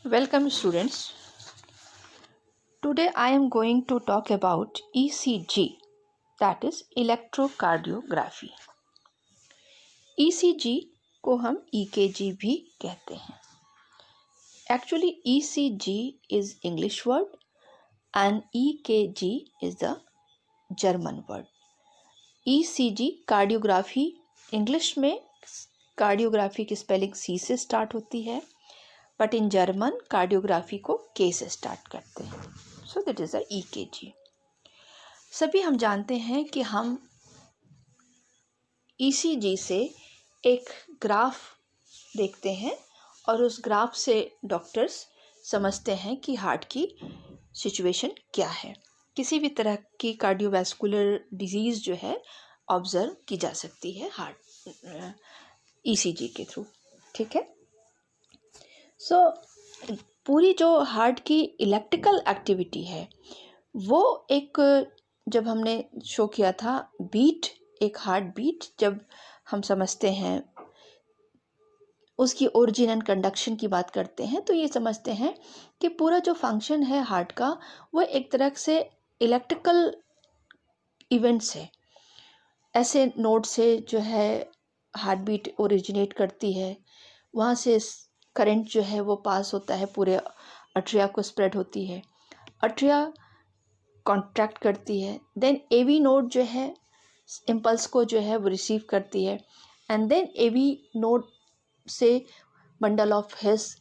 Welcome students. Today I am going to talk about ECG, that is electrocardiography. ECG को हम EKG भी कहते हैं. Actually ECG is English word and EKG is the German word. ECG cardiography English में cardiography की spelling C से start होती है, बट इन जर्मन कार्डियोग्राफी को K से स्टार्ट करते हैं. So that is a EKG. सभी हम जानते हैं कि हम ECG से एक ग्राफ देखते हैं और उस ग्राफ से डॉक्टर्स समझते हैं कि हार्ट की सिचुएशन क्या है. किसी भी तरह की कार्डियोवैस्कुलर डिजीज़ जो है ऑब्ज़र्व की जा सकती है हार्ट ECG के थ्रू. ठीक है. सो पूरी जो हार्ट की इलेक्ट्रिकल एक्टिविटी है वो एक, जब हमने शो किया था बीट, एक हार्ट बीट जब हम समझते हैं उसकी ओरिजिन एंड कंडक्शन की बात करते हैं तो ये समझते हैं कि पूरा जो फंक्शन है हार्ट का वो एक तरह से इलेक्ट्रिकल इवेंट्स है. ऐसे नोड से जो है हार्ट बीट ओरिजिनेट करती है, वहाँ से करंट जो है वो पास होता है, पूरे अट्रिया को स्प्रेड होती है, अट्रिया कॉन्ट्रैक्ट करती है, देन एवी नोड जो है इम्पल्स को जो है वो रिसीव करती है, एंड देन एवी नोड से bundle of his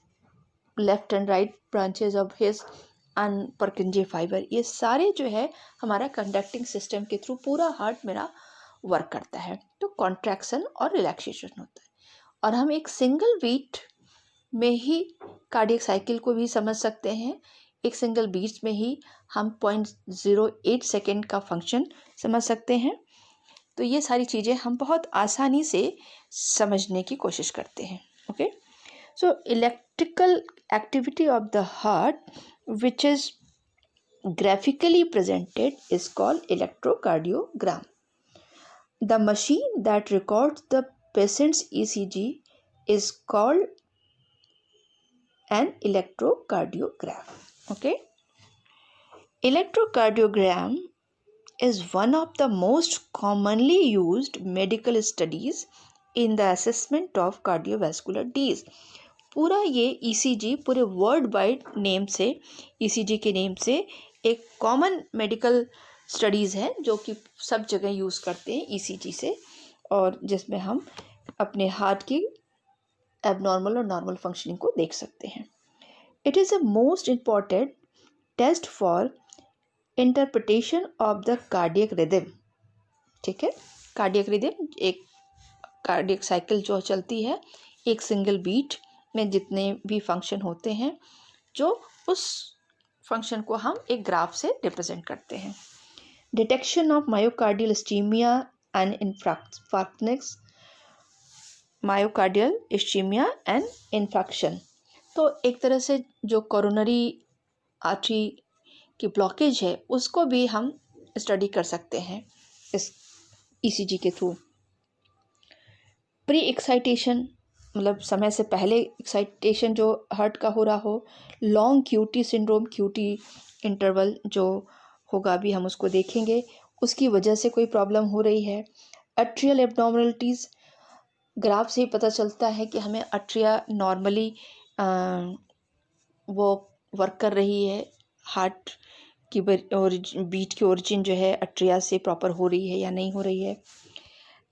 left and right branches of his and परकिंजे fibre, ये सारे जो है हमारा कंडक्टिंग सिस्टम के थ्रू पूरा हार्ट मेरा वर्क करता है. तो कॉन्ट्रैक्शन और रिलैक्सेशन होता है और हम एक सिंगल बीट में ही कार्डियक साइकिल को भी समझ सकते हैं. एक सिंगल बीट में ही हम 0.08 सेकेंड का फंक्शन समझ सकते हैं. तो ये सारी चीज़ें हम बहुत आसानी से समझने की कोशिश करते हैं. Okay. So electrical activity of the heart which is graphically presented is called electrocardiogram. The machine that records the patient's ECG is called an electrocardiogram. Okay. Electrocardiogram is one of the most commonly used medical studies in the assessment of cardiovascular disease. पूरा ये ECG पूरे world wide name से, ECG के name से एक common medical studies है जो कि सब जगह यूज़ करते हैं ECG से, और जिसमें हम अपने हार्ट की एबनॉर्मल और नॉर्मल फंक्शनिंग को देख सकते हैं. It is a most important test for interpretation of the cardiac rhythm. ठीक है. कार्डियक रिदम एक कार्डियक साइकिल जो चलती है, एक सिंगल बीट में जितने भी फंक्शन होते हैं, जो उस फंक्शन को हम एक ग्राफ से रिप्रेजेंट करते हैं. Detection of myocardial ischaemia and infarctions, myocardial ischaemia and infarction. तो एक तरह से जो कोरोनरी आर्टरी की ब्लॉकेज है उसको भी हम स्टडी कर सकते हैं इस ECG के थ्रू. प्री एक्साइटेशन मतलब समय से पहले एक्साइटेशन जो हार्ट का हो रहा हो, long QT syndrome, QT interval जो होगा भी हम उसको देखेंगे, उसकी वजह से कोई प्रॉब्लम हो रही है. अट्रियल एब्नॉर्मलिटीज़, ग्राफ से ही पता चलता है कि हमें अट्रिया नॉर्मली वो वर्क कर रही है, हार्ट की और बीट की ओरिजिन जो है अट्रिया से प्रॉपर हो रही है या नहीं हो रही है.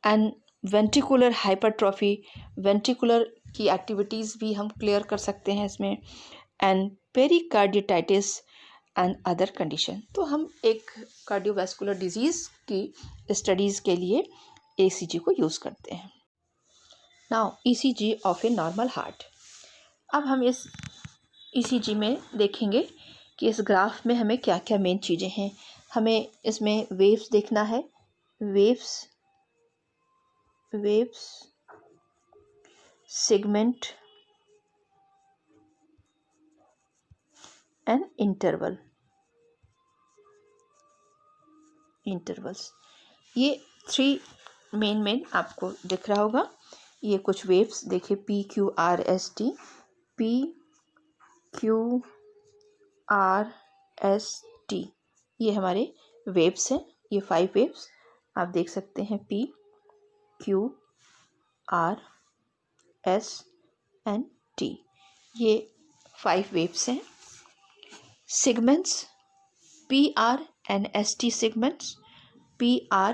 एंड वेंट्रिकुलर हाइपरट्रॉफी, वेंट्रिकुलर की एक्टिविटीज़ भी हम क्लियर कर सकते हैं इसमें. And pericarditis and other condition. तो हम एक कार्डियोवैस्कुलर डिजीज़ की स्टडीज़ के लिए ECG को यूज़ करते हैं. Now ECG of a normal heart. अब हम इस ECG में देखेंगे कि इस ग्राफ में हमें क्या क्या मेन चीज़ें हैं. हमें इसमें वेव्स देखना है, वेव्स, सेगमेंट एंड इंटरवल्स. ये 3 मेन आपको दिख रहा होगा. ये कुछ वेव्स देखिए, PQRST, Q R S T, ये हमारे वेव्स हैं। ये 5 वेव्स आप देख सकते हैं, P Q R S and T, ये 5 वेव्स हैं। Segments P R and S T segments, P R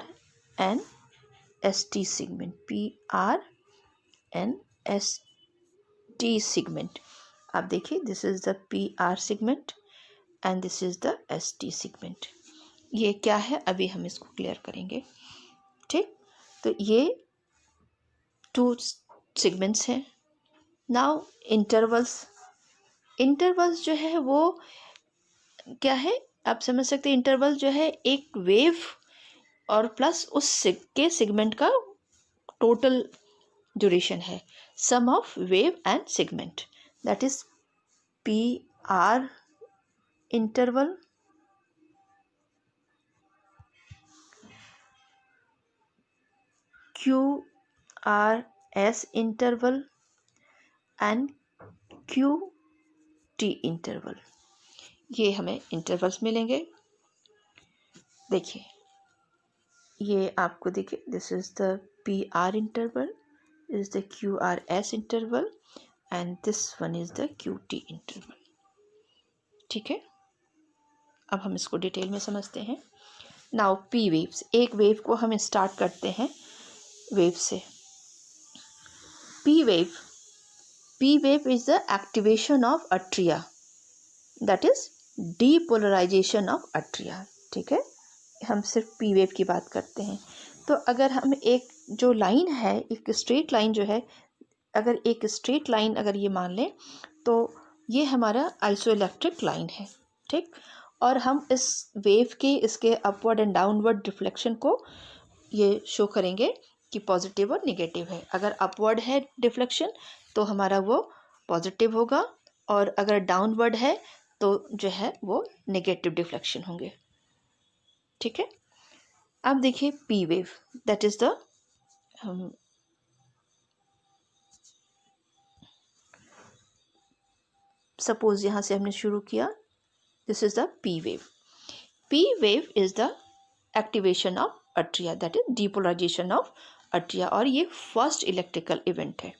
and S T segment, P R and S T segment. आप देखिए, this is the P R segment and this is the S T segment. ये क्या है, अभी हम इसको clear करेंगे। ठीक, तो ये 2 सेगमेंट्स हैं। नाउ इंटरवल्स, इंटरवल्स जो है वो क्या है, आप समझ सकते हैं। इंटरवल जो है एक वेव और प्लस उस के सेगमेंट का टोटल ड्यूरेशन है, सम of wave and segment, that is P R interval, Q R S interval and Q T interval. ये हमें इंटरवल्स मिलेंगे। देखिए, ये आपको देखिए, this is the P R interval, is the QRS interval and this one is the QT interval। ठीक है, अब हम इसको डिटेल में समझते हैं। नाउ P वेव्स, एक वेव को हम स्टार्ट करते हैं वेव से। P wave is the activation of atria, that is depolarization of atria। ठीक है, हम सिर्फ P वेव की बात करते हैं। तो अगर हम एक जो लाइन है, एक स्ट्रेट लाइन जो है, अगर एक स्ट्रेट लाइन अगर ये मान लें तो ये हमारा आइसोइलेक्ट्रिक लाइन है। ठीक, और हम इस वेव के इसके अपवर्ड एंड डाउनवर्ड डिफ्लेक्शन को ये शो करेंगे कि पॉजिटिव और निगेटिव है। अगर अपवर्ड है डिफ्लेक्शन तो हमारा वो पॉजिटिव होगा, और अगर डाउनवर्ड है तो जो है वो नेगेटिव डिफ्लेक्शन होंगे। ठीक है, अब देखिए P wave, that is the suppose यहाँ से हमने शुरू किया, this is the P wave. P wave is the activation of atria, that is depolarisation of atria, और ये फर्स्ट इलेक्ट्रिकल इवेंट है।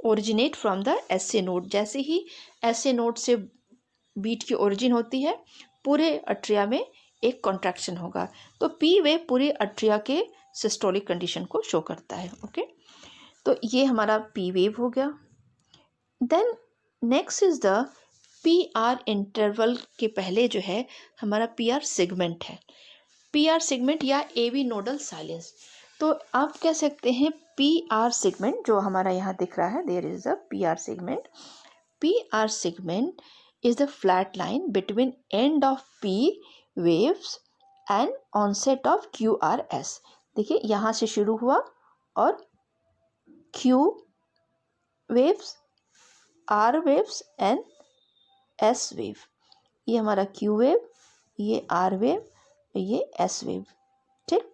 Originate from the S A node, जैसे ही एस ए नोड से बीट की ओरिजिन होती है, पूरे अट्रिया में एक कॉन्ट्रैक्शन होगा। तो पी वेव पूरे अट्रिया के सिस्टोलिक कंडीशन को शो करता है। ओके, तो ये हमारा पी वेव हो गया। Then next is the P R interval के पहले जो है हमारा पी आर सेगमेंट है। पी आर सेगमेंट या ए वी नोडल साइलेंस, तो आप कह सकते हैं पी आर सेगमेंट जो हमारा यहाँ दिख रहा है, there is the P R segment. P R segment is the flat line between end of P waves and onset of QRS। देखिए, यहाँ से शुरू हुआ और Q waves, R waves and S wave, ये हमारा Q wave, ये R wave, ये S wave। ठीक,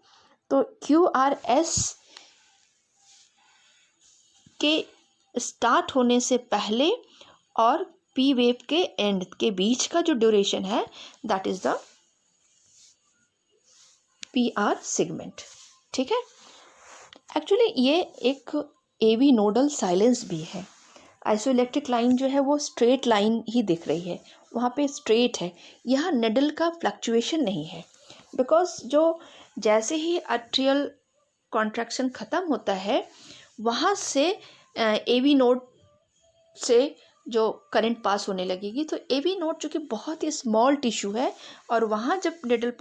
तो QRS के स्टार्ट होने से पहले और पी वेव के एंड के बीच का जो ड्यूरेशन है, that is the P R segment. ठीक है, एक्चुअली ये एक ए वी नोडल साइलेंस भी है। आइसोइलेक्ट्रिक लाइन जो है वो स्ट्रेट लाइन ही दिख रही है, वहाँ पे स्ट्रेट है, यहाँ निडल का फ्लक्चुएशन नहीं है, बिकॉज जो जैसे ही अट्रियल कॉन्ट्रैक्शन ख़त्म होता है, वहाँ से ए वी नोड से जो करंट पास होने लगेगी। तो ए वी नोड जो कि बहुत ही स्मॉल टिश्यू है, और वहाँ जब निडल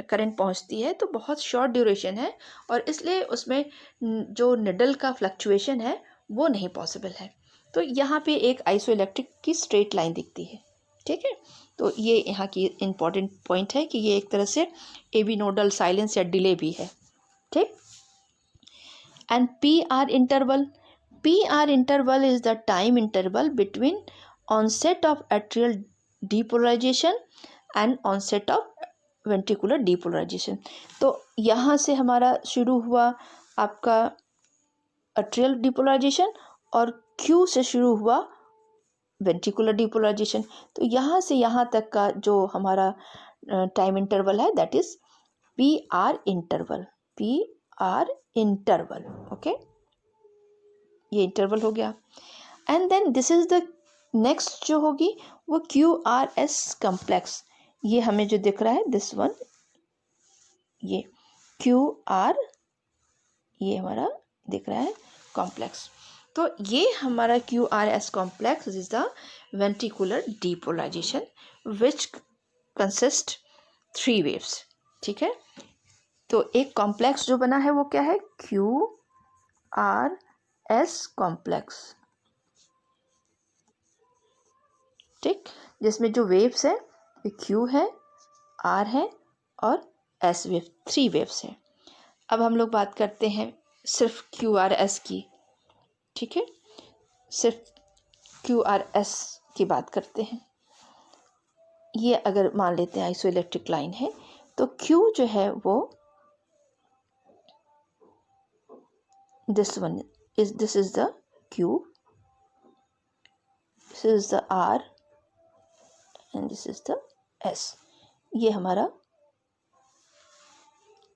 करंट पहुँचती है तो बहुत शॉर्ट ड्यूरेशन है, और इसलिए उसमें जो निडल का फ्लक्चुएशन है वो नहीं पॉसिबल है। तो यहाँ पे एक आइसोइलेक्ट्रिक की स्ट्रेट लाइन दिखती है। ठीक है, तो ये यहाँ की इम्पॉर्टेंट पॉइंट है कि ये एक तरह से ए वी नोडल साइलेंस या डिले भी है। ठीक, and P R interval, PR interval is the time interval between onset of atrial depolarization and onset of ventricular depolarization। तो यहाँ से हमारा शुरू हुआ आपका atrial depolarization और Q से शुरू हुआ वेंट्रिकुलर डीपोलराइजेशन। तो यहाँ से यहाँ तक का जो हमारा टाइम इंटरवल है that is P R interval, P R interval. Okay, ये इंटरवल हो गया। And then this is the next जो होगी वो क्यू आर एस कॉम्प्लेक्स। ये हमें जो दिख रहा है दिस वन, ये क्यू आर, ये हमारा दिख रहा है कॉम्प्लेक्स। तो ये हमारा Q R S complex is the ventricular depolarization which consist 3 waves. ठीक है, तो एक कॉम्प्लेक्स जो बना है वो क्या है, क्यू आर एस कॉम्प्लेक्स। ठीक, जिसमें जो वेव्स है क्यू है, आर है और एस वेव, 3 वेव्स है। अब हम लोग बात करते हैं सिर्फ क्यू आर एस की। ठीक है, सिर्फ क्यू आर एस की बात करते हैं। ये अगर मान लेते हैं आइसोइलेक्ट्रिक लाइन है तो क्यू जो है वो this one is, this is the Q, this is the R and this is the S. ये हमारा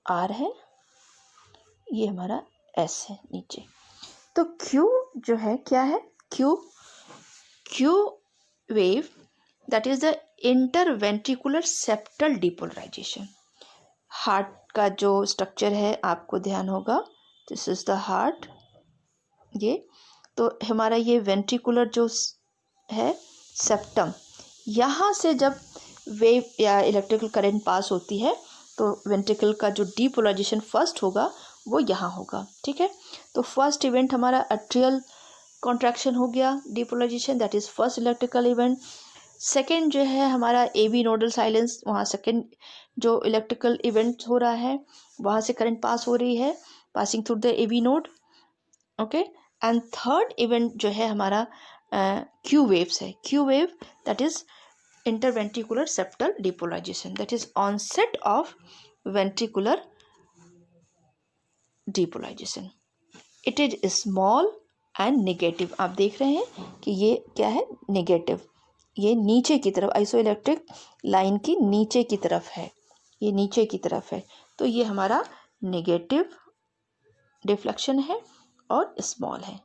आर है, ये हमारा एस है नीचे। तो क्यू जो है क्या है, Q wave that is the interventricular septal depolarization. Heart का जो स्ट्रक्चर है आपको ध्यान होगा, दिस इज द हार्ट, ये तो हमारा ये वेंट्रिकुलर जो है सेप्टम, यहाँ से जब वेव या इलेक्ट्रिकल करंट पास होती है तो वेंट्रिकल का जो डीपोलराइजेशन फर्स्ट होगा वो यहाँ होगा। ठीक है, तो फर्स्ट इवेंट हमारा अट्रियल कॉन्ट्रैक्शन हो गया, depolarization, that is first electrical event. Second जो है हमारा ए बी नोडल साइलेंस, वहाँ सेकेंड जो इलेक्ट्रिकल इवेंट हो रहा है, वहाँ से करंट पास हो रही है, passing through the A B node. Okay, and third event जो है हमारा क्यू वेव्स है, Q wave that is interventricular septal depolarization, that is onset of ventricular depolarization. It is small and negative। आप देख रहे हैं कि ये क्या है, नेगेटिव, ये नीचे की तरफ, आइसोइलेक्ट्रिक लाइन की नीचे की तरफ है, ये नीचे की तरफ है, तो ये हमारा नेगेटिव डिफ्लेक्शन है और स्मॉल है।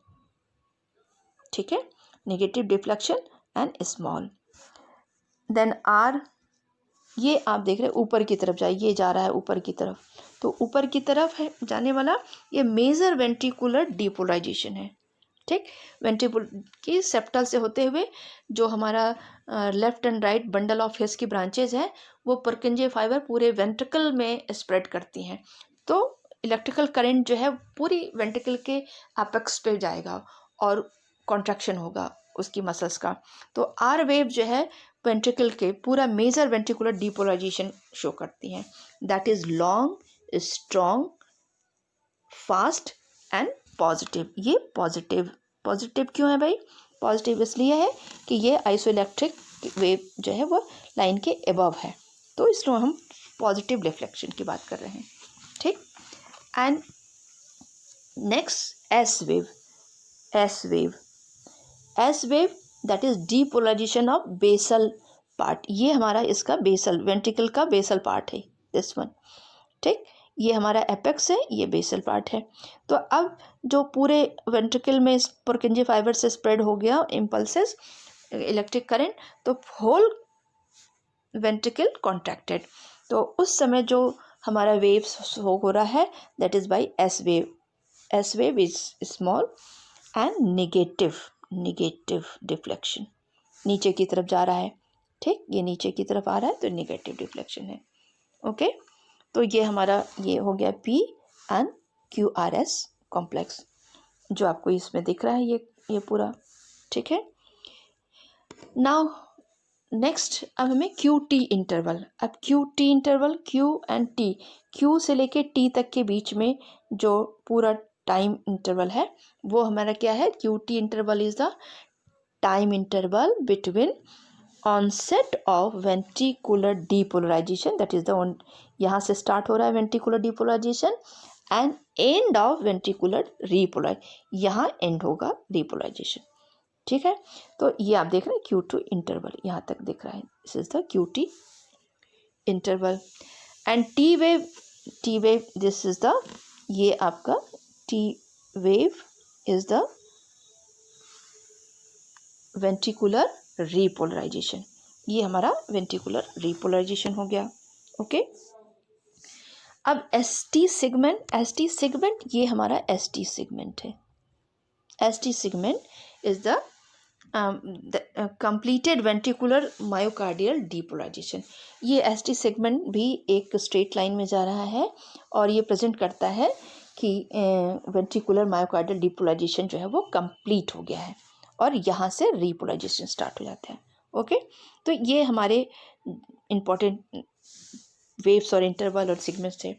ठीक है, negative deflection and small. Then R, ये आप देख रहे हैं ऊपर की तरफ जाए, ये जा रहा है ऊपर की तरफ, तो ऊपर की तरफ है जाने वाला ये मेजर वेंट्रिकुलर डीपोलराइजेशन है। ठीक, वेंट्रिकुल की सेप्टल से होते हुए जो हमारा left and right bundle of his की ब्रांचेज हैं वो पुरकिंजे फाइबर पूरे वेंट्रिकल में स्प्रेड करती हैं, तो इलेक्ट्रिकल करंट जो है पूरी वेंट्रिकल के एपेक्स पे जाएगा और कॉन्ट्रैक्शन होगा उसकी मसल्स का। तो आर वेव जो है वेंट्रिकल के पूरा मेजर वेंट्रिकुलर डीपोलराइजेशन शो करती हैं, that is long, strong, fast and positive. ये पॉजिटिव, पॉजिटिव क्यों है भाई, पॉजिटिव इसलिए है कि ये आइसोइलेक्ट्रिक वेव जो है वो लाइन के अबव है, तो इसलिए हम पॉजिटिव रिफ्लेक्शन की बात कर रहे हैं। ठीक, and next S wave, S wave, S wave that is depolarisation of basal part. ये हमारा इसका बेसल, वेंट्रिकल का बेसल पार्ट है दिस वन। ठीक, ये हमारा एपेक्स है, ये बेसल पार्ट है। तो अब जो पूरे वेंट्रिकल में पुरकिंजे फाइबर से स्प्रेड हो गया इम्पल्सेस इलेक्ट्रिक करंट, तो होल वेंट्रिकल कॉन्ट्रैक्टेड, तो उस समय जो हमारा वेव्स हो रहा है that is by S wave. S wave is small and negative deflection, नीचे की तरफ जा रहा है। ठीक, ये नीचे की तरफ आ रहा है तो नेगेटिव डिफ्लेक्शन है। ओके, तो ये हमारा ये हो गया P and Q R S complex जो आपको इसमें दिख रहा है, ये पूरा। ठीक है, नाउ नेक्स्ट अब हमें क्यू टी इंटरवल। अब Q T interval, Q and T, Q से लेके टी तक के बीच में जो पूरा टाइम इंटरवल है वो हमारा क्या है, Q T interval is the time interval between onset of ventricular depolarization, that is the, यहाँ से स्टार्ट हो रहा है ventricular depolarization and end of ventricular repolarize, यहाँ एंड होगा रीपोलराइजेशन। ठीक है। तो ये आप देख रहे हैं Q2 इंटरवल, यहाँ तक दिख रहा है, this is the QT interval. And T wave this is the, ये आपका T wave is the ventricular repolarisation, ये हमारा वेंट्रिकुलर रीपोलराइजेशन हो गया। ओके, अब एसटी सेगमेंट ये हमारा एसटी सेगमेंट है। ST segment is the completed ventricular myocardial depolarization. ये एसटी सेगमेंट भी एक स्ट्रेट लाइन में जा रहा है और ये प्रेजेंट करता है कि वेंट्रिकुलर मायोकार्डियल डीपोलराइजेशन जो है वो कंप्लीट हो गया है और यहाँ से रीपोलराइजेशन स्टार्ट हो जाता है। ओके, तो ये हमारे इम्पॉर्टेंट वेव्स और इंटरवल और सेगमेंट्स थे।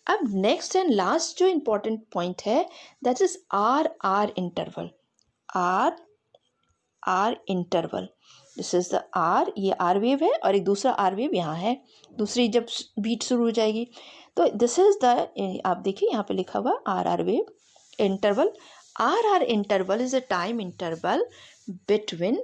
अब नेक्स्ट एंड लास्ट जो इम्पॉर्टेंट पॉइंट है that is R interval. R interval, this is the R, ये आर वेव है और एक दूसरा आर वेव यहाँ है, दूसरी जब बीट शुरू हो जाएगी तो दिस इज द, आप देखिए यहाँ पे लिखा हुआ R wave interval. R interval is a time interval between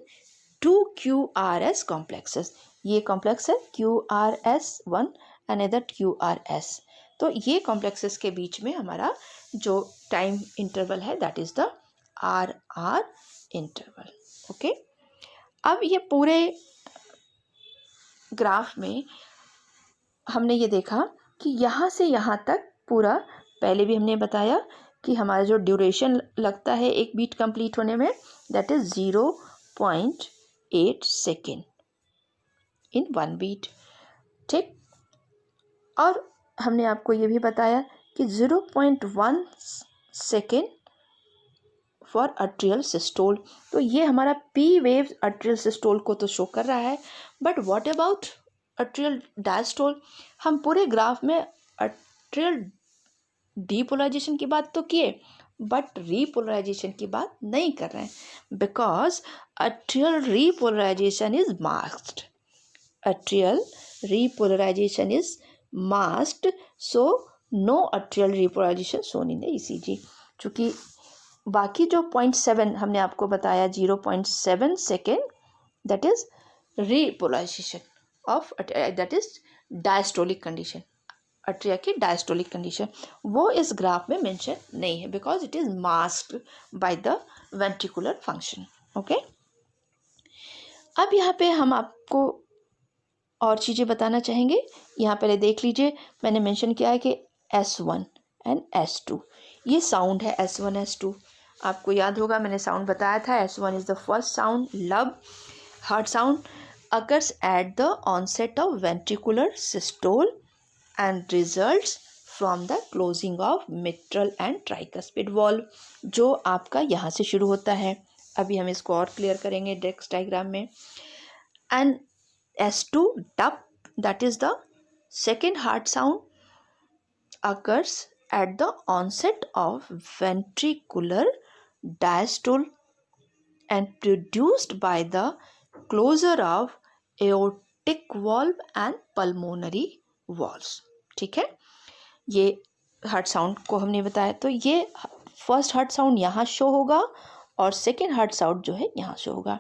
two QRS complexes. ये कॉम्प्लेक्स है QRS1 एंड अदर QRS। तो ये कॉम्प्लेक्सेस के बीच में हमारा जो टाइम इंटरवल है that is the are interval. Okay, अब ये पूरे ग्राफ में हमने ये देखा कि यहाँ से यहाँ तक पूरा, पहले भी हमने बताया कि हमारा जो ड्यूरेशन लगता है एक बीट कंप्लीट होने में that is 0.8 second in one beat. ठीक, और हमने आपको ये भी बताया कि 0.1 सेकेंड फॉर अट्रियल सिस्टोल। तो ये हमारा पी वेव अट्रियल सिस्टोल को तो शो कर रहा है, बट व्हाट अबाउट अट्रियल डायस्टोल? हम पूरे ग्राफ में अट्रियल डीपोलराइजेशन की बात तो किए बट रीपोलराइजेशन की बात नहीं कर रहे हैं, because atrial repolarisation is masked. Atrial repolarisation is masked, so no atrial repolarisation shown in the ECG। चूँकि बाकी जो 0.7 हमने आपको बताया 0.7 second that is repolarisation of, that is diastolic condition, atria की डायस्टोलिक कंडीशन, वो इस ग्राफ में मेंशन नहीं है because it is masked by the ventricular function. Okay, अब यहाँ पे हम आपको और चीज़ें बताना चाहेंगे। यहाँ पहले देख लीजिए, मैंने मेंशन किया है कि S1 एंड S2 ये साउंड है, S1 S2 आपको याद होगा, मैंने साउंड बताया था। S1 is the first sound, lub heart sound occurs at the onset of ventricular systole and results from the closing of mitral and tricuspid valve, जो आपका यहाँ से शुरू होता है। अभी हम इसको और क्लियर करेंगे नेक्स्ट डायग्राम में। and S2 dub, that is the second heart sound occurs at the onset of ventricular diastole and produced by the closure of aortic valve and pulmonary valves। ठीक है, ये हार्ट साउंड को हमने बताया। तो ये first heart sound यहाँ show होगा और सेकेंड हार्ट साउंड जो है यहाँ शो होगा।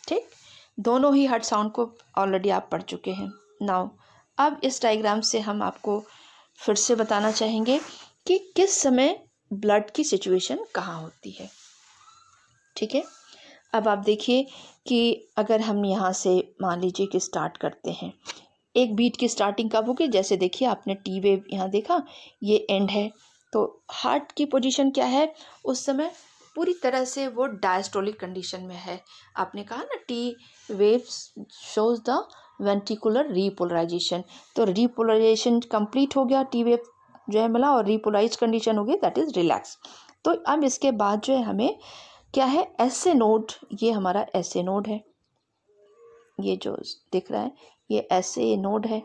ठीक, दोनों ही हार्ट साउंड को ऑलरेडी आप पढ़ चुके हैं। नाउ अब इस डायग्राम से हम आपको फिर से बताना चाहेंगे कि किस समय ब्लड की सिचुएशन कहाँ होती है। ठीक है, अब आप देखिए कि अगर हम यहाँ से मान लीजिए कि स्टार्ट करते हैं, एक बीट की स्टार्टिंग कब होगी? जैसे देखिए आपने टी वेव यहाँ देखा, ये एंड है, तो हार्ट की पोजीशन क्या है उस समय? पूरी तरह से वो डायस्टोलिक कंडीशन में है। आपने कहा ना T wave shows the ventricular repolarisation, तो रीपोलराइजेशन कंप्लीट हो गया, टी वेव जो है मिला और रीपोलराइज कंडीशन हो गई, दैट इज रिलैक्स। तो अब इसके बाद जो है हमें क्या है, एस ए नोड, ये हमारा एस ए नोड है, ये जो दिख रहा है ये एस ए नोड है।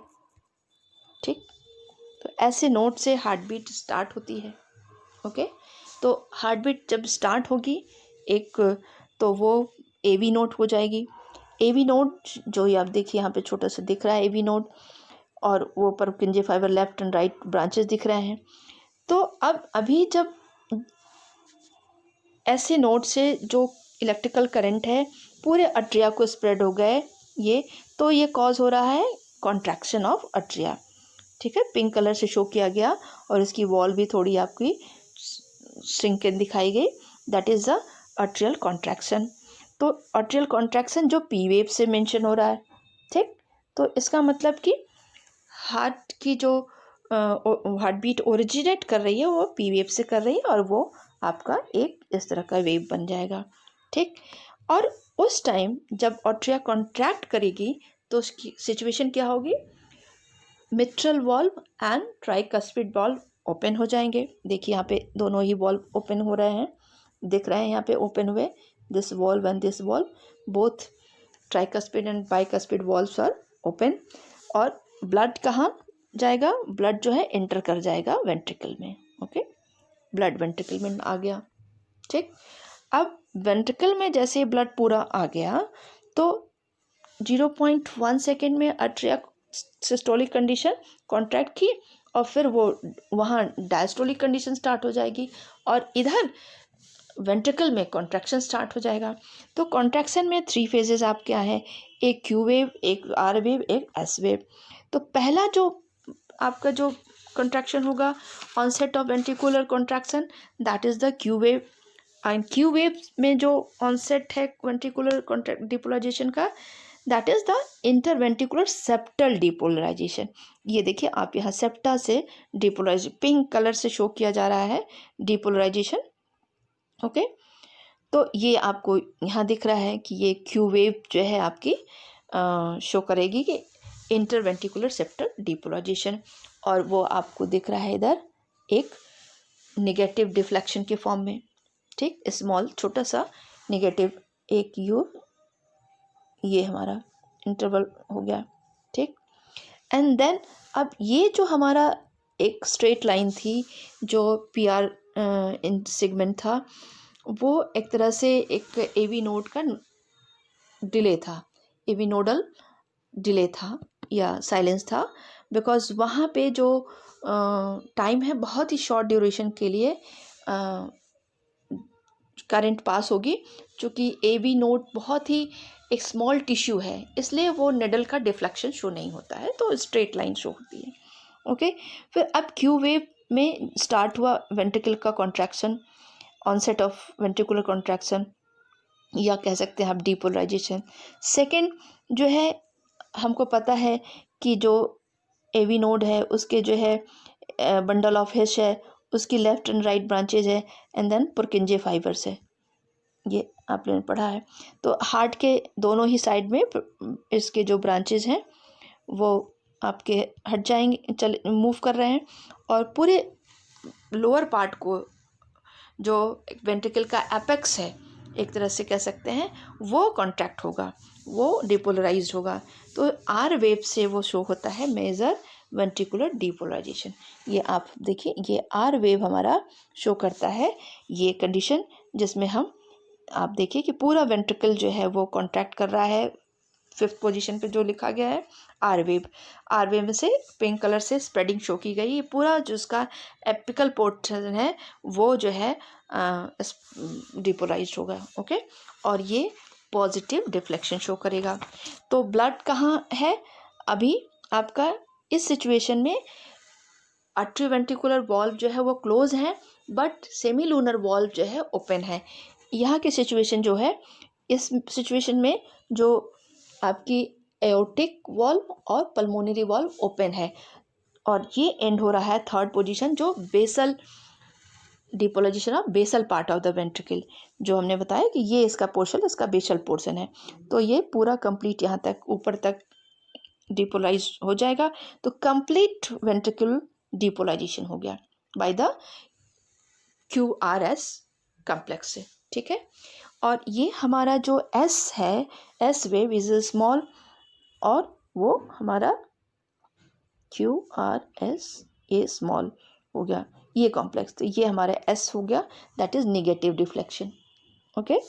ठीक, तो ऐसे नोड से हार्ट बीट स्टार्ट होती है। ओके, तो हार्ट बीट जब स्टार्ट होगी एक, तो वो ए वी नोड हो जाएगी। ए वी नोड जो ही आप देखिए यहाँ पे छोटा सा दिख रहा है ए वी नोड, और वो परकिंजे fibre left and right branches दिख रहे हैं। तो अब अभी जब ऐसे नोड से जो इलेक्ट्रिकल करंट है पूरे अट्रिया को स्प्रेड हो गए ये, तो ये कॉज हो रहा है कॉन्ट्रैक्शन ऑफ अट्रिया। ठीक है, पिंक कलर से शो किया गया और इसकी वॉल भी थोड़ी आपकी श्रिंकेन दिखाई गई, दैट इज़ द अट्रियल कॉन्ट्रैक्शन। तो अट्रियल कॉन्ट्रैक्शन जो पी वेव से मेंशन हो रहा है। ठीक, तो इसका मतलब कि हार्ट की जो हार्ट बीट ओरिजिनेट कर रही है वो पी वेव से कर रही है और वो आपका एक इस तरह का वेव बन जाएगा। ठीक, और उस टाइम जब अट्रिया कॉन्ट्रैक्ट करेगी तो उसकी सिचुएशन क्या होगी, mitral valve and tricuspid valve open हो जाएंगे। देखिए यहाँ पे दोनों ही वॉल्व ओपन हो रहे हैं, दिख रहे हैं यहाँ पे ओपन हुए, this valve and this valve, both tricuspid and bicuspid valves are open. और ब्लड कहाँ जाएगा, ब्लड जो है एंटर कर जाएगा वेंट्रिकल में। ओके, ब्लड वेंट्रिकल में आ गया। ठीक, अब वेंट्रिकल में जैसे ब्लड पूरा आ गया तो 0.1 सेकेंड में अट्रिया सिस्टोलिक कंडीशन कॉन्ट्रैक्ट की और फिर वो वहाँ डायस्टोलिक कंडीशन स्टार्ट हो जाएगी और इधर वेंट्रिकल में कॉन्ट्रैक्शन स्टार्ट हो जाएगा। तो कॉन्ट्रैक्शन में 3 फेजेस आपके यहाँ है, एक क्यू वेव, एक आर वेव, एक एस वेव। तो पहला जो आपका जो कॉन्ट्रैक्शन होगा onset of ventricular contraction, that is the Q wave. And Q wave में जो ऑनसेट है वेंट्रिकुलर कॉन्ट्रैक्ट डिपोलराइजेशन का, that is the interventricular septal depolarization. ये देखिए आप यहाँ सेप्टा से डिपोलराइज पिंक कलर से शो किया जा रहा है डिपोलराइजेशन। ओके, तो ये आपको यहाँ दिख रहा है कि ये क्यू वेव जो है आपकी शो करेगी कि इंटरवेंट्रिकुलर सेप्टल डिपोलराइजेशन, और वो आपको दिख रहा है इधर एक नेगेटिव डिफ्लेक्शन के फॉर्म में। ठीक, स्मॉल छोटा सा नेगेटिव एक यू, ये हमारा इंटरवल हो गया। ठीक, एंड देन अब ये जो हमारा एक स्ट्रेट लाइन थी जो पी आर इन सेगमेंट था, वो एक तरह से एक एवी नोड का डिले था, एवी नोडल डिले था या साइलेंस था, बिकॉज वहाँ पे जो टाइम है बहुत ही शॉर्ट ड्यूरेशन के लिए करंट पास होगी, चूँकि एवी नोड बहुत ही एक स्मॉल टिश्यू है इसलिए वो निडल का डिफ्लेक्शन शो नहीं होता है, तो स्ट्रेट लाइन शो होती है। ओके, फिर अब क्यू वेव में स्टार्ट हुआ वेंट्रिकल का contraction, onset of ventricular contraction या कह सकते हैं आप डिपोलराइजेशन। सेकेंड जो है हमको पता है कि जो एवी नोड है उसके जो है बंडल ऑफ हिश है, उसकी लेफ्ट एंड राइट ब्रांचेज है एंड देन पुरकिंजे फाइबर्स है, ये आपने पढ़ा है। तो हार्ट के दोनों ही साइड में इसके जो ब्रांचेज हैं वो आपके हट जाएंगे, चल मूव कर रहे हैं, और पूरे लोअर पार्ट को जो वेंट्रिकल का एपेक्स है एक तरह से कह सकते हैं वो कॉन्ट्रैक्ट होगा, वो डिपोलराइज्ड होगा। तो आर वेव से वो शो होता है मेजर वेंट्रिकुलर डिपोलराइजेशन। ये आप देखिए ये आर वेव हमारा शो करता है ये कंडीशन, जिसमें हम आप देखिए कि पूरा वेंट्रिकल जो है वो कॉन्ट्रैक्ट कर रहा है। 5th पोजीशन पे जो लिखा गया है आर वेव, आर वेव में से पिंक कलर से स्प्रेडिंग शो की गई। ये पूरा जो उसका एपिकल पोर्शन है वो जो है डिपोलाइज्ड होगा। ओके, और ये पॉजिटिव डिफ्लेक्शन शो करेगा। तो ब्लड कहाँ है अभी आपका इस सिचुएशन में, अट्रियोवेंट्रिकुलर वॉल्व जो है वो क्लोज है बट सेमी लूनर वॉल्व जो है ओपन है। यहाँ की सिचुएशन जो है, इस सिचुएशन में जो आपकी एओर्टिक वॉल्व और पल्मोनरी वॉल्व ओपन है, और ये एंड हो रहा है 3rd पोजीशन जो basal depolarisation of basal part of the ventricle, जो हमने बताया कि ये इसका पोर्शन, इसका बेसल पोर्शन है। तो ये पूरा कंप्लीट यहाँ तक ऊपर तक डिपोलाइज हो जाएगा। तो कंप्लीट वेंट्रिकल डिपोलाइजेशन हो गया बाय द QRS कॉम्प्लेक्स से। ठीक है, और ये हमारा जो S है, S वेव इज स्मॉल, और वो हमारा QRS ये स्मॉल हो गया, ये कॉम्प्लेक्स। तो ये हमारा S हो गया, that is negative deflection. Okay,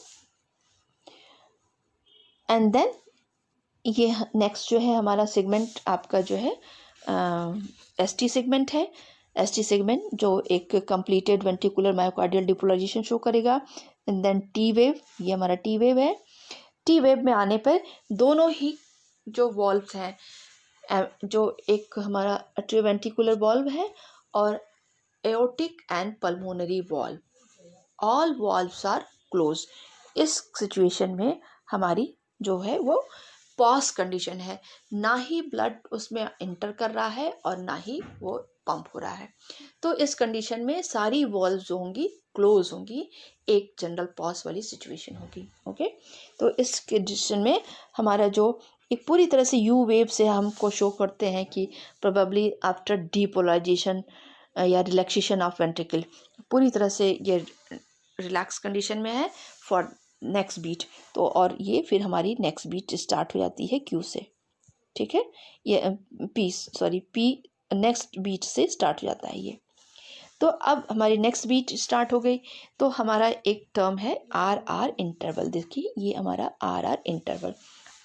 and then ये नेक्स्ट जो है हमारा सेगमेंट आपका जो है ST सेगमेंट है। ST सेगमेंट जो एक completed ventricular myocardial depolarization show करेगा। एंड देन टी वेव, ये हमारा टी वेव है। टी वेव में आने पर दोनों ही जो वॉल्व्स हैं, जो एक हमारा अट्रियोवेंट्रिकुलर वॉल्व है और aortic and pulmonary valve, all valves are close. इस सिचुएशन में हमारी जो है वो पॉज कंडीशन है, ना ही ब्लड उसमें इंटर कर रहा है और ना ही वो पंप हो रहा है। तो इस कंडीशन में सारी वॉल्व्स जो होंगी क्लोज होंगी, एक जनरल पॉज वाली सिचुएशन होगी। ओके, तो इस कंडीशन में हमारा जो एक पूरी तरह से यू वेव से हमको शो करते हैं कि प्रोबेबली आफ्टर डीपोलराइजेशन या रिलैक्सेशन ऑफ वेंट्रिकल, पूरी तरह से ये रिलैक्स कंडीशन में है फॉर नेक्स्ट बीट। तो और ये फिर हमारी नेक्स्ट बीट स्टार्ट हो जाती है क्यू से, ठीक है, ये पी नेक्स्ट बीट से स्टार्ट हो जाता है ये। तो अब हमारी नेक्स्ट बीट स्टार्ट हो गई, तो हमारा एक टर्म है आर आर इंटरवल। देखिए ये हमारा R R interval,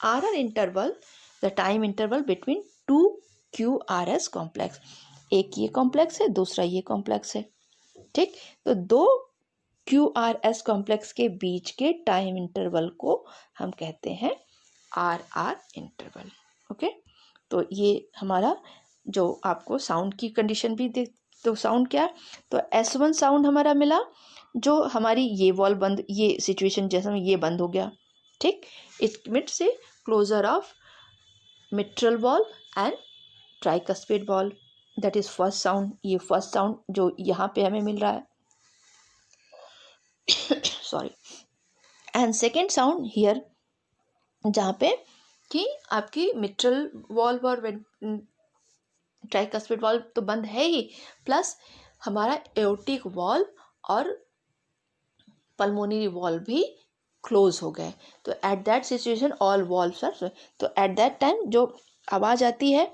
R R interval the time interval between two Q R S complex. एक ये कॉम्प्लेक्स है, दूसरा ये कॉम्प्लेक्स है, ठीक। तो दो क्यू आर एस कॉम्प्लेक्स के बीच के टाइम इंटरवल को हम कहते हैं आर आर इंटरवल। ओके, तो ये हमारा जो आपको साउंड की कंडीशन भी देख, तो साउंड क्या, तो S1 साउंड हमारा मिला, जो हमारी ये वॉल बंद, ये सिचुएशन जैसा ये बंद हो गया, ठीक। इट मीन्स से closure of mitral valve and tricuspid valve, that is first sound. ये फर्स्ट साउंड जो यहाँ पे हमें मिल रहा है sorry, and second sound here, जहाँ पे कि आपकी मिट्रल वॉल्व और ट्राइकस्पिड वॉल्व तो बंद है ही, प्लस हमारा एओर्टिक वॉल्व और पल्मोनरी वॉल्व भी क्लोज हो गए। तो at that situation all valves are, तो एट दैट टाइम जो आवाज़ आती है,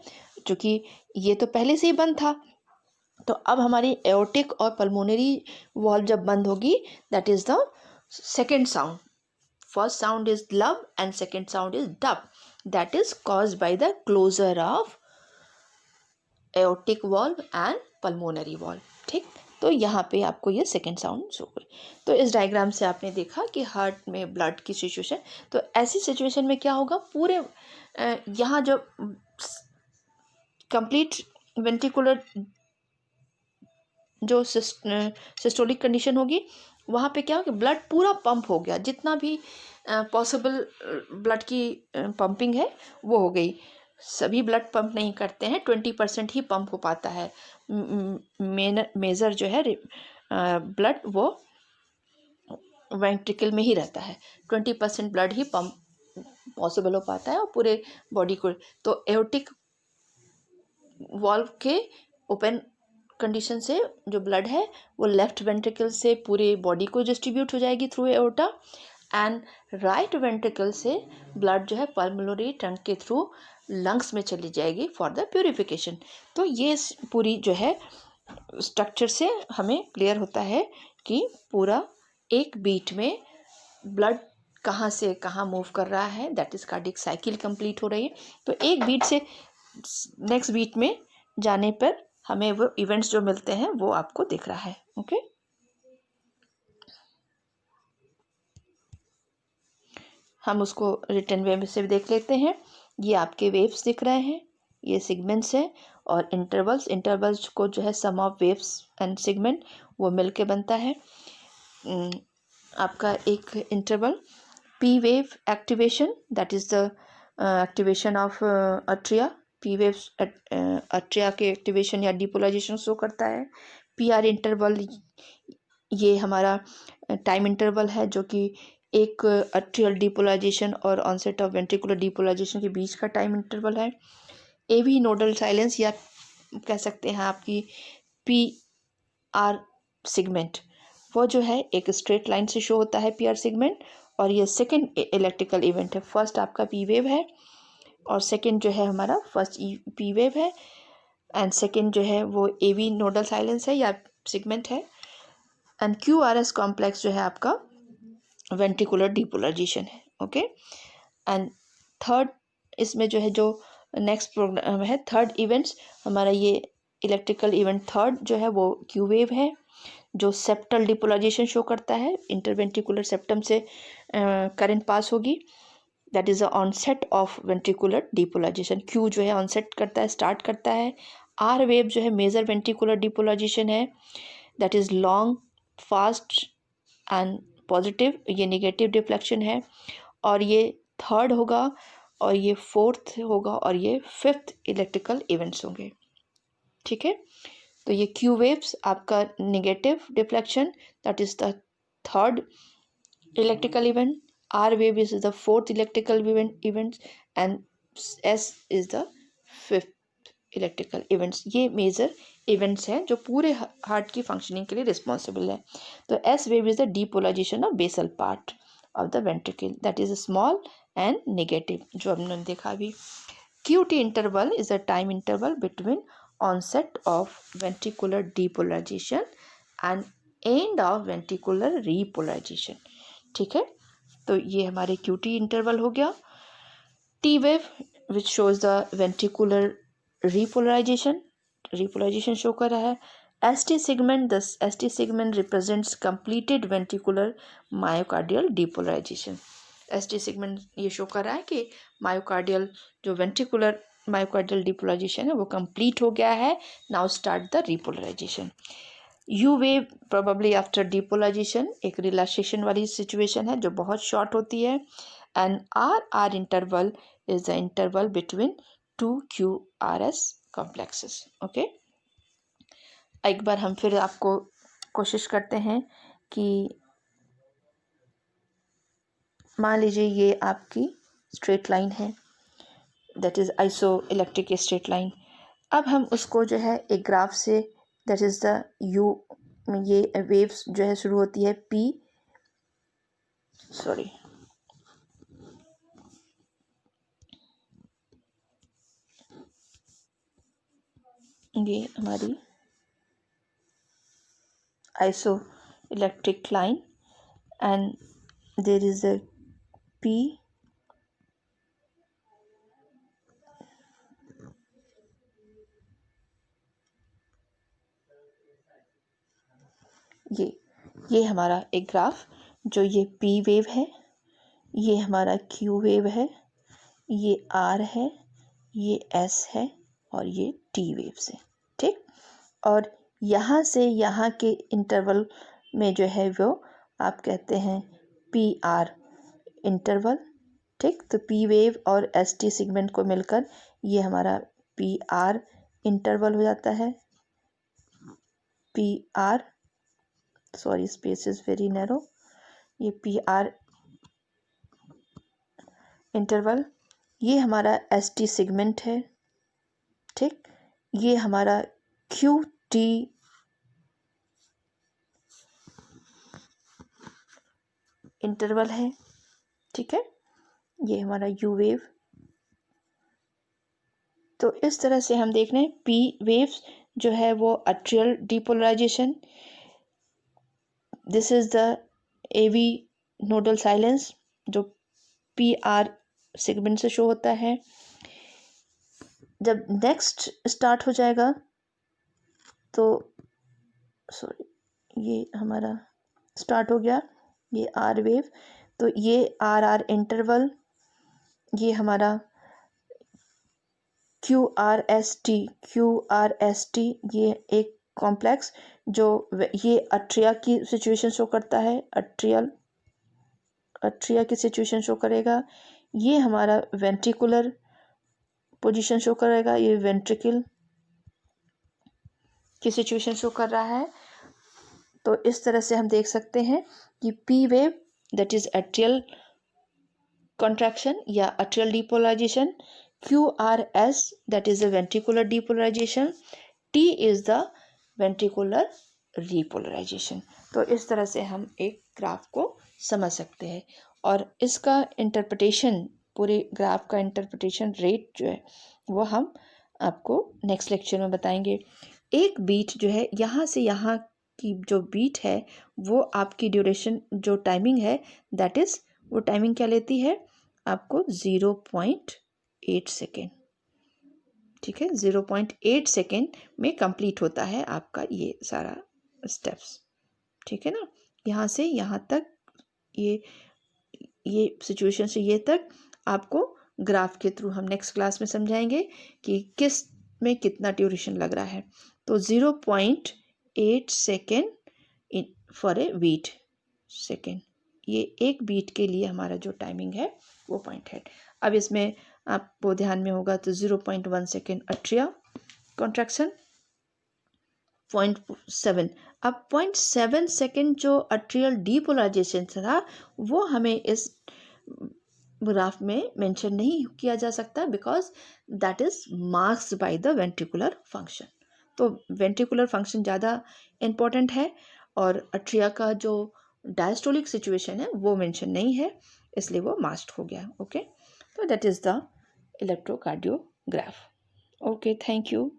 क्योंकि ये तो पहले से ही बंद था, तो अब हमारी एओर्टिक और पल्मोनरी वॉल्व जब बंद होगी, that is the second sound. First sound is lub and second sound is dub, that is caused by the closure of aortic valve and pulmonary valve, ठीक। तो यहाँ पे आपको ये सेकेंड साउंड शो हुई। तो इस डायग्राम से आपने देखा कि हार्ट में ब्लड की सिचुएशन, तो ऐसी सिचुएशन में क्या होगा, पूरे यहाँ जो कंप्लीट वेंट्रिकुलर जो सिस्टोलिक कंडीशन होगी, वहाँ पे क्या होगा, ब्लड पूरा पंप हो गया, जितना भी पॉसिबल ब्लड की पंपिंग है वो हो गई। सभी ब्लड पंप नहीं करते हैं, 20% ही पंप हो पाता है। मेजर जो है ब्लड वो वेंट्रिकल में ही रहता है, 20% ब्लड ही पंप पॉसिबल हो पाता है और पूरे बॉडी को। तो एओर्टिक वॉल्व के ओपन कंडीशन से जो ब्लड है वो लेफ्ट वेंट्रिकल से पूरे बॉडी को डिस्ट्रीब्यूट हो जाएगी through aorta, and right ventricle से ब्लड जो है पल्मोनरी ट्रंक के थ्रू लंग्स में चली जाएगी फॉर द प्यूरिफिकेशन। तो ये पूरी जो है स्ट्रक्चर से हमें क्लियर होता है कि पूरा एक बीट में ब्लड कहाँ से कहाँ मूव कर रहा है, that is cardiac cycle complete हो रही है। तो एक बीट से नेक्स्ट बीट में जाने पर हमें वो इवेंट्स जो मिलते हैं वो आपको दिख रहा है। ओके, हम उसको रिटर्न वे से भी देख लेते हैं। ये आपके वेव्स दिख रहे हैं, ये सेगमेंट्स हैं, और इंटरवल्स को जो है सम ऑफ वेव्स एंड सेगमेंट वो मिलके बनता है आपका एक interval. P wave activation, that is the activation of atria, P wave atria के एक्टिवेशन या डिपोलाइजेशन शो करता है। पी आर इंटरवल ये हमारा टाइम इंटरवल है, जो कि एक अट्रियल डिपोलाइजेशन और ऑनसेट ऑफ वेंट्रिकुलर डिपोलाइजेशन के बीच का टाइम इंटरवल है। ए भी नोडल साइलेंस या कह सकते हैं आपकी पी आर सेगमेंट, वो जो है एक स्ट्रेट लाइन से शो होता है पी आर सेगमेंट, और ये सेकेंड इलेक्ट्रिकल इवेंट है। फर्स्ट आपका पी वेव है और सेकेंड जो है हमारा फर्स्ट पी वेव है, एंड सेकेंड जो है वो ए वी नोडल साइलेंस है या सेगमेंट है, and Q R S complex जो है आपका वेंट्रिकुलर डिपोलाइजेशन है। ओके, एंड थर्ड इसमें जो है जो नेक्स्ट प्रोग्राम है, थर्ड इवेंट्स हमारा ये इलेक्ट्रिकल इवेंट थर्ड जो है वो क्यू वेव है, जो सेप्टल डिपोलाइजेशन शो करता है, इंटरवेंट्रिकुलर सेप्टम से करंट पास होगी, that is the onset of ventricular depolarization. Q जो है ऑनसेट करता है, स्टार्ट करता है। आर वेव जो है मेजर वेंट्रिकुलर डिपोलाइजेशन है, that is long, fast and positive, ये नेगेटिव डिफ्लेक्शन है। और ये थर्ड होगा, और ये फोर्थ होगा, और ये फिफ्थ इलेक्ट्रिकल इवेंट्स होंगे। ठीक है, तो ये क्यू वेव्स आपका negative deflection, that is the third electrical event. R wave is the fourth electrical event and S is the fifth electrical events. ये मेजर इवेंट्स हैं जो पूरे हार्ट की फंक्शनिंग के लिए रिस्पॉन्सिबल है। तो S wave is the depolarization of basal part of the ventricle, that is small and negative, जो हमने देखा अभी। QT interval is a time interval between onset of ventricular depolarization and end of ventricular repolarization। ठीक है, तो ये हमारे QT interval हो गया। T wave which shows the ventricular repolarization show कर रहा है। ST segment, the ST segment represents completed ventricular myocardial depolarization। ST segment ये शो कर रहा है कि मायोकार्डियल जो वेंट्रिकुलर मायोकार्डियल डिपोलाइजेशन है वो कंप्लीट हो गया है। Now start the repolarization. U wave probably after depolarization, एक रिलैक्सेशन वाली सिचुएशन है जो बहुत शॉर्ट होती है। And are interval is the interval between two QRS complexes. Okay, एक बार हम फिर आपको कोशिश करते हैं कि मान लीजिए ये आपकी स्ट्रेट लाइन है, that is iso electric straight line. अब हम उसको जो है एक ग्राफ से, दैट इज़ द यू, ये वेव्स जो है शुरू होती है P, सॉरी ये हमारी iso electric line and there is a P, ये हमारा एक ग्राफ, जो ये P वेव है, ये हमारा Q वेव है, ये R है, ये S है, और ये T वेव्स है। ठीक, और यहाँ से यहाँ के इंटरवल में जो है वो आप कहते हैं PR इंटरवल। ठीक, तो P वेव और ST सेगमेंट को मिलकर ये हमारा PR इंटरवल हो जाता है। PR, sorry space is very narrow, ये PR इंटरवल, ये हमारा ST सेगमेंट है। ठीक, ये हमारा QT इंटरवल है। ठीक है, ये हमारा U वेव। तो इस तरह से हम देख रहे हैं P वेव्स जो है वो atrial depolarization, this is the AV nodal silence जो PR सेगमेंट से शो होता है। जब नेक्स्ट स्टार्ट हो जाएगा तो सॉरी ये हमारा स्टार्ट हो गया, ये R वेव, तो ये RR इंटरवल, ये हमारा QRST, ये एक कॉम्प्लेक्स जो ये अट्रिया की सिचुएशन शो करता है, अट्रिया की सिचुएशन शो करेगा। ये हमारा वेंट्रिकुलर पोजीशन शो करेगा, ये वेंट्रिकल की सिचुएशन शो कर रहा है। तो इस तरह से हम देख सकते हैं कि P wave that is atrial contraction या atrial depolarization, QRS that is the ventricular depolarization, T is the ventricular repolarization. तो इस तरह से हम एक ग्राफ को समझ सकते हैं, और इसका इंटरप्रिटेशन, पूरे ग्राफ का इंटरप्रिटेशन रेट जो है वो हम आपको नेक्स्ट लेक्चर में बताएंगे। एक बीट जो है यहाँ से यहाँ की जो बीट है वो आपकी ड्यूरेशन जो टाइमिंग है, दैट इज़ वो टाइमिंग क्या लेती है आपको 0.8 सेकेंड। ठीक है, 0.8 सेकेंड में कंप्लीट होता है आपका ये सारा स्टेप्स। ठीक है ना। यहाँ से यहाँ तक ये सिचुएशन से ये तक आपको ग्राफ के थ्रू हम नेक्स्ट क्लास में समझाएंगे कि किस में कितना ड्यूरेशन लग रहा है। तो 0.8 second for a beat second, ये एक बीट के लिए हमारा जो टाइमिंग है वो पॉइंट है। अब इसमें आपको ध्यान में होगा तो 0.1 सेकेंड अट्रिया कॉन्ट्रैक्शन, 0.7, अब 0.7 सेकेंड जो अट्रियल डीपोलराइजेशन था वो हमें इस ग्राफ में मेंशन नहीं किया जा सकता because that is masked by the ventricular function. तो वेंट्रिकुलर फंक्शन ज़्यादा इम्पोर्टेंट है और अट्रिया का जो डायस्टोलिक सिचुएशन है वो मेंशन नहीं है, इसलिए वो मास्क्ड हो गया। ओके, तो that is the electrocardiograph. Okay, thank you.